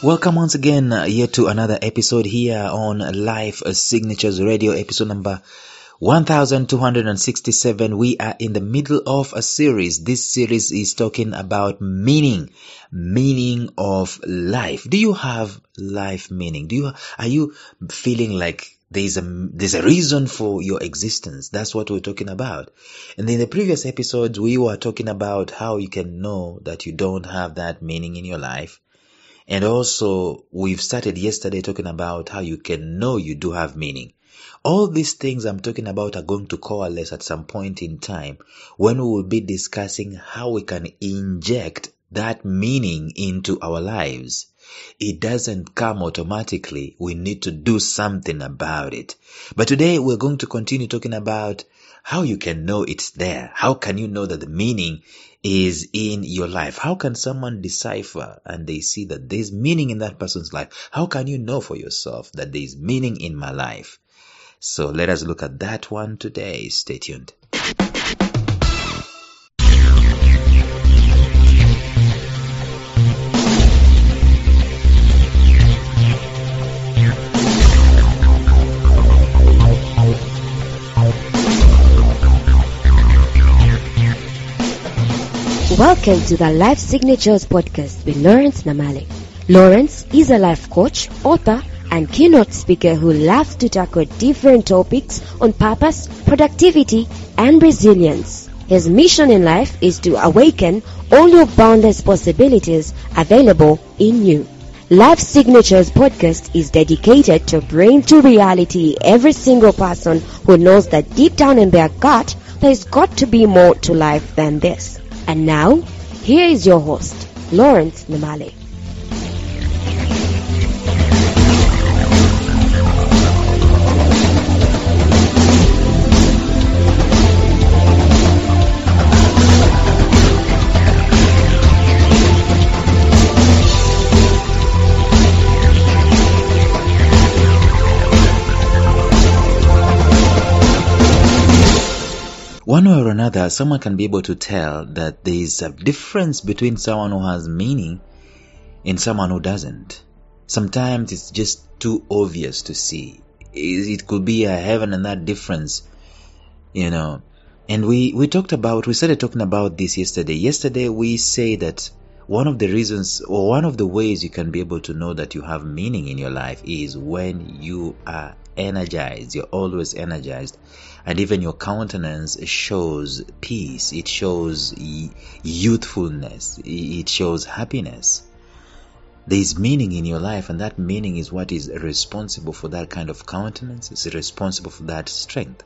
Welcome once again yet to another episode here on Life Signatures Radio, episode number 1267. We are in the middle of a series. This series is talking about meaning of life. Do you have life meaning? Are you feeling like there's a reason for your existence? That's what we're talking about. And in the previous episodes, we were talking about how you can know that you don't have that meaning in your life. And also, we've started yesterday talking about how you can know you do have meaning. All these things I'm talking about are going to coalesce at some point in time when we will be discussing how we can inject that meaning into our lives. It doesn't come automatically. We need to do something about it. But today we're going to continue talking about how you can know it's there. How can you know that the meaning is in your life? How can someone decipher and they see that there's meaning in that person's life? How can you know for yourself that there's meaning in my life? So let us look at that one today. Stay tuned. Welcome to the Life Signatures podcast with Lawrence Namale. Lawrence is a life coach, author, and keynote speaker who loves to tackle different topics on purpose, productivity, and resilience. His mission in life is to awaken all your boundless possibilities available in you. Life Signatures podcast is dedicated to bring to reality every single person who knows that deep down in their gut, there's got to be more to life than this. And now, here is your host, Lawrence Namale. One way or another, someone can be able to tell that there is a difference between someone who has meaning and someone who doesn't. Sometimes it's just too obvious to see. It could be a heaven and that difference, And we started talking about this yesterday. Yesterday we say that one of the reasons or one of the ways you can be able to know that you have meaning in your life is when you are energized. You're always energized. And even your countenance shows peace. It shows youthfulness. It shows happiness. There is meaning in your life, and that meaning is what is responsible for that kind of countenance. It's responsible for that strength.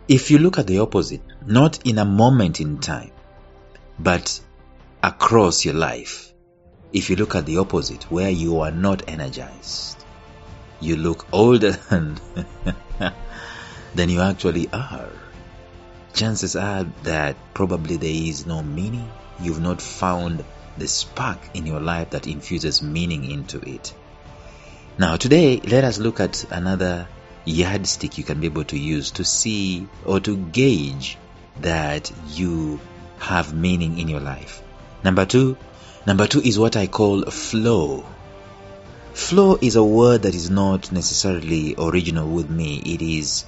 If you look at the opposite, not in a moment in time, but across your life, if you look at the opposite, where you are not energized, you look older than you actually are. Chances are that probably there is no meaning. You've not found the spark in your life that infuses meaning into it. Now today, let us look at another yardstick you can be able to use to see or to gauge that you have meaning in your life. Number two is what I call flow. Flow is a word that is not necessarily original with me. It is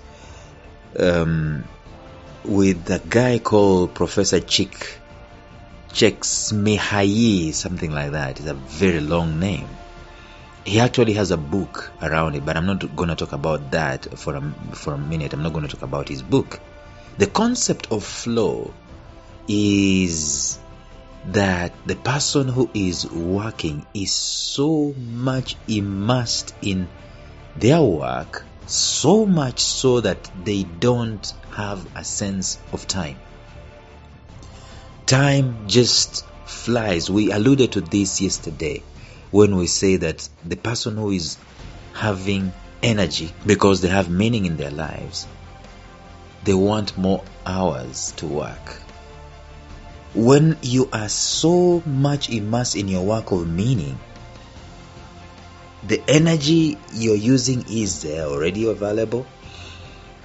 with a guy called Professor Csikszentmihalyi, something like that. It's a very long name. He actually has a book around it, but I'm not going to talk about that for a minute. I'm not going to talk about his book. The concept of flow is that the person who is working is so much immersed in their work, so much so that they don't have a sense of time. Time just flies. We alluded to this yesterday when we say that the person who is having energy because they have meaning in their lives, they want more hours to work. When you are so much immersed in your work of meaning, the energy you're using is there, already available.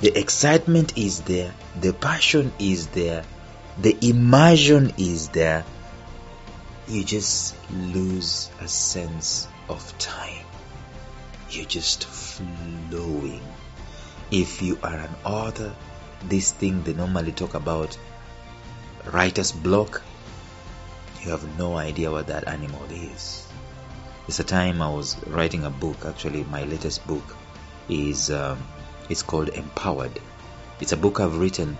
The excitement is there. The passion is there. The immersion is there. you just lose a sense of time. You're just flowing. If you are an author, this thing they normally talk about, writer's block, you have no idea what that animal is. It's a time I was writing a book. Actually, my latest book is it's called Empowered. It's a book I've written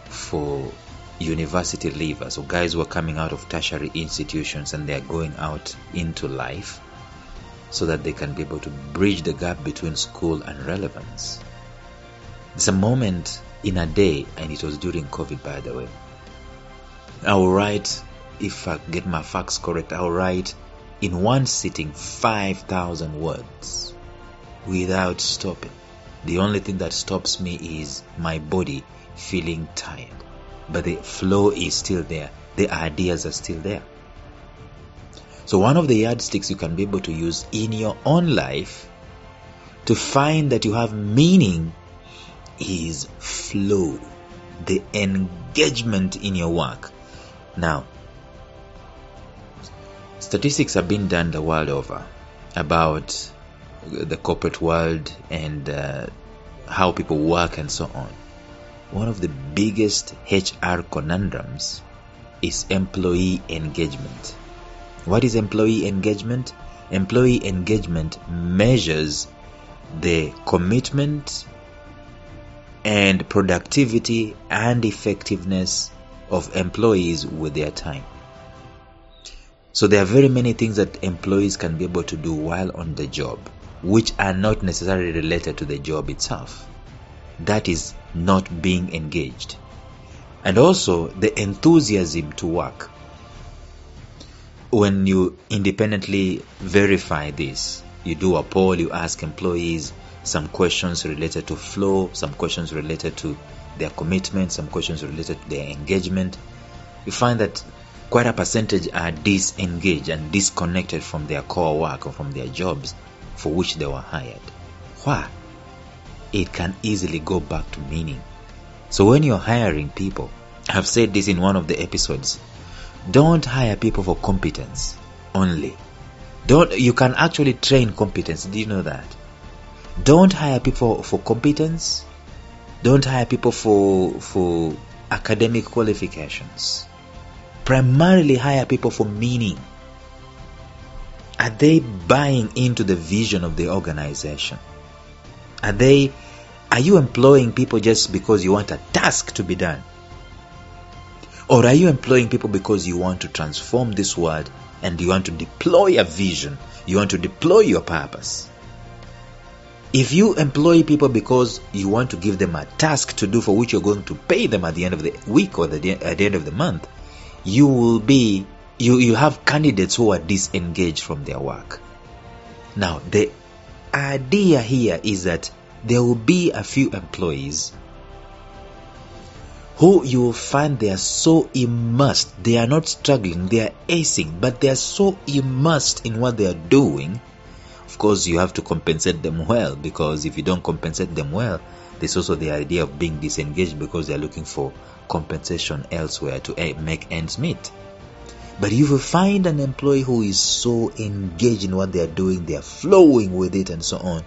for university leavers, or guys who are coming out of tertiary institutions and they are going out into life, so that they can be able to bridge the gap between school and relevance. It's a moment in a day, and it was during COVID, by the way. I will write, if I get my facts correct, I will write in one sitting 5,000 words without stopping. The only thing that stops me is my body feeling tired. But the flow is still there. The ideas are still there. So one of the yardsticks you can be able to use in your own life to find that you have meaning is flow, the engagement in your work. Now, statistics have been done the world over about the corporate world and how people work and so on. One of the biggest HR conundrums is employee engagement. What is employee engagement? Employee engagement measures the commitment and productivity and effectiveness of employees with their time. So there are very many things that employees can be able to do while on the job, which are not necessarily related to the job itself. That is not being engaged. And also the enthusiasm to work. When you independently verify this, you do a poll, you ask employees some questions related to flow, some questions related to their commitment, some questions related to their engagement, you find that quite a percentage are disengaged and disconnected from their core work or from their jobs for which they were hired. Why? It can easily go back to meaning. So when you're hiring people, I've said this in one of the episodes, don't hire people for competence only. You can actually train competence. Do you know that? Don't hire people for competence. Don't hire people for academic qualifications. Primarily hire people for meaning. Are they buying into the vision of the organization? Are you employing people just because you want a task to be done? Or are you employing people because you want to transform this world and you want to deploy a vision? You want to deploy your purpose? If you employ people because you want to give them a task to do for which you're going to pay them at the end of the week or at the end of the month, you have candidates who are disengaged from their work. Now, the idea here is that there will be a few employees who you will find they are so immersed, they are not struggling, they are acing, but they are so immersed in what they are doing. Of course, you have to compensate them well, because if you don't compensate them well, there's also the idea of being disengaged because they are looking for compensation elsewhere to make ends meet. But if you find an employee who is so engaged in what they are doing, they are flowing with it and so on,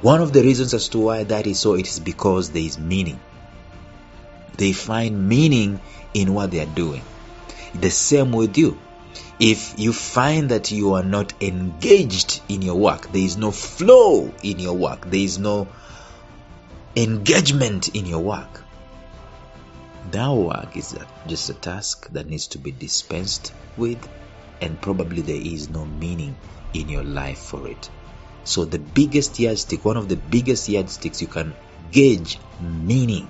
one of the reasons as to why that is so, it is because there is meaning. They find meaning in what they are doing. The same with you. If you find that you are not engaged in your work, there is no flow in your work, there is no engagement in your work, that work is just a task that needs to be dispensed with, and probably there is no meaning in your life for it. So the biggest yardstick, one of the biggest yardsticks you can gauge meaning.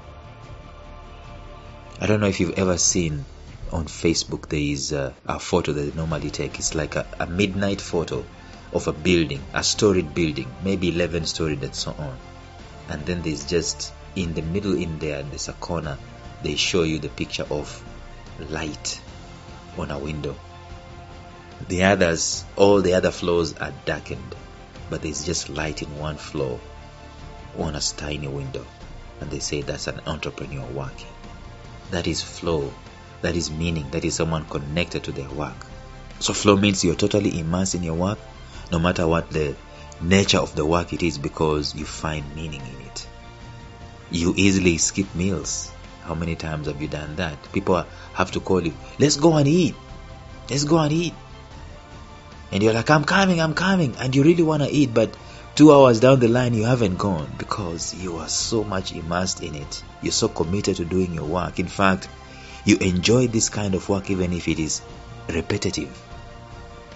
I don't know if you've ever seen on Facebook, there is a photo that they normally take. It's like a midnight photo of a building, a storied building, maybe 11 storied and so on. And then there's just in the middle in there's a corner, they show you the picture of light on a window. The others, all the other floors are darkened, but there's just light in one floor on a tiny window. And they say that's an entrepreneur working. That is flow. That is meaning. That is someone connected to their work. So flow means you're totally immersed in your work, no matter what the nature of the work it is, because you find meaning in it. You easily skip meals. How many times have you done that? People have to call you, let's go and eat. Let's go and eat. And you're like, I'm coming. And you really want to eat, but 2 hours down the line, you haven't gone because you are so much immersed in it. You're so committed to doing your work. In fact, you enjoy this kind of work even if it is repetitive.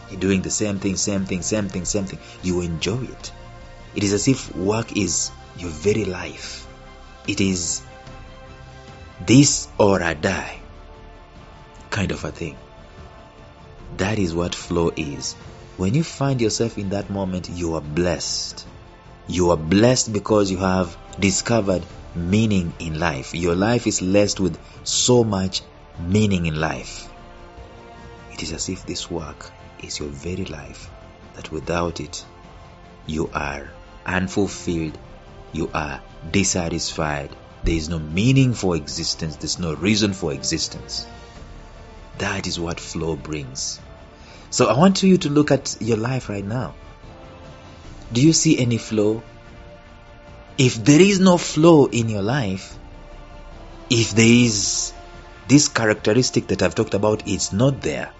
You're doing the same thing. You enjoy it. It is as if work is your very life. It is this or I die kind of a thing. That is what flow is. When you find yourself in that moment, you are blessed. You are blessed because you have discovered meaning in life. Your life is laced with so much meaning in life. It is as if this work is your very life, that without it, you are unfulfilled, you are dissatisfied, there is no meaning for existence, there's no reason for existence. That is what flow brings. So I want you to look at your life right now. Do you see any flow? If there is no flow in your life, if there is this characteristic that I've talked about, it's not there.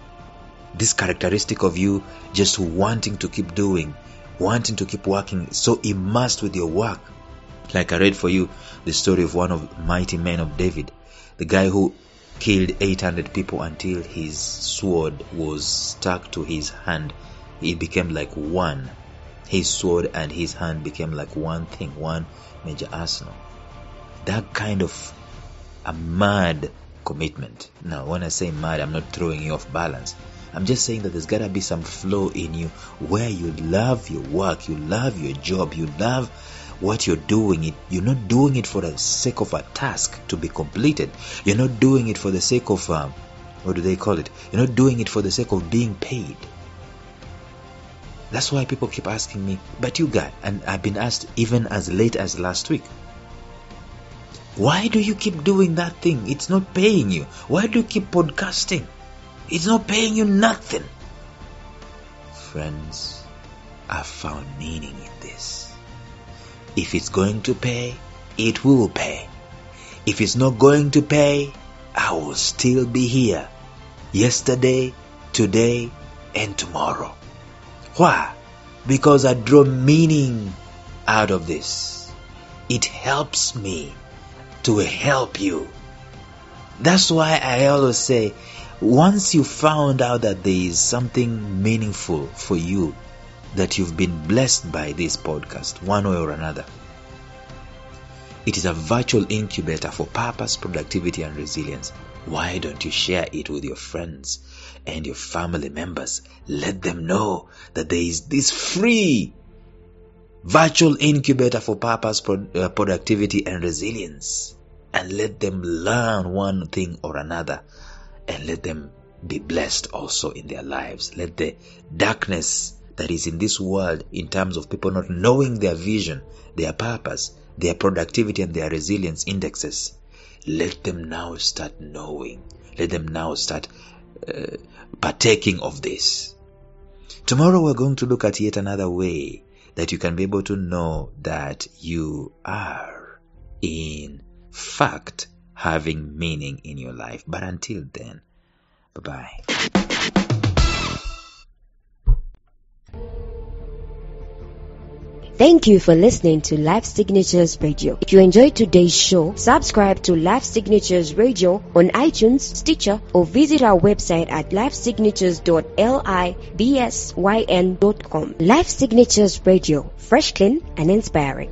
This characteristic of you just wanting to keep doing, wanting to keep working, so immersed with your work. Like I read for you the story of one of the mighty men of David, the guy who killed 800 people until his sword was stuck to his hand. It became like one. His sword and his hand became like one thing, one major arsenal. That kind of a mad commitment. Now, when I say mad, I'm not throwing you off balance. I'm just saying that there's got to be some flow in you where you love your work, you love your job, you love what you're doing. You're not doing it for the sake of a task to be completed. You're not doing it for the sake of, what do they call it? You're not doing it for the sake of being paid. That's why people keep asking me, but you guy, and I've been asked even as late as last week, why do you keep doing that thing? It's not paying you. Why do you keep podcasting? It's not paying you nothing. Friends, I've found meaning in this. If it's going to pay, it will pay. If it's not going to pay, I will still be here. Yesterday, today, and tomorrow. Why? Because I draw meaning out of this. It helps me to help you. That's why I always say, once you found out that there is something meaningful for you, that you've been blessed by this podcast one way or another, it is a virtual incubator for purpose, productivity, and resilience. Why don't you share it with your friends and your family members? Let them know that there is this free virtual incubator for purpose, productivity, and resilience. And let them learn one thing or another. And let them be blessed also in their lives. Let the darkness that is in this world, in terms of people not knowing their vision, their purpose, their productivity, and their resilience indexes, let them now start knowing. Let them now start partaking of this. Tomorrow we're going to look at yet another way that you can be able to know that you are, in fact, having meaning in your life. But until then, bye-bye. Thank you for listening to Life Signatures Radio. If you enjoyed today's show, subscribe to Life Signatures Radio on iTunes, Stitcher, or visit our website at lifesignatures.libsyn.com. Life Signatures Radio, fresh, clean, and inspiring.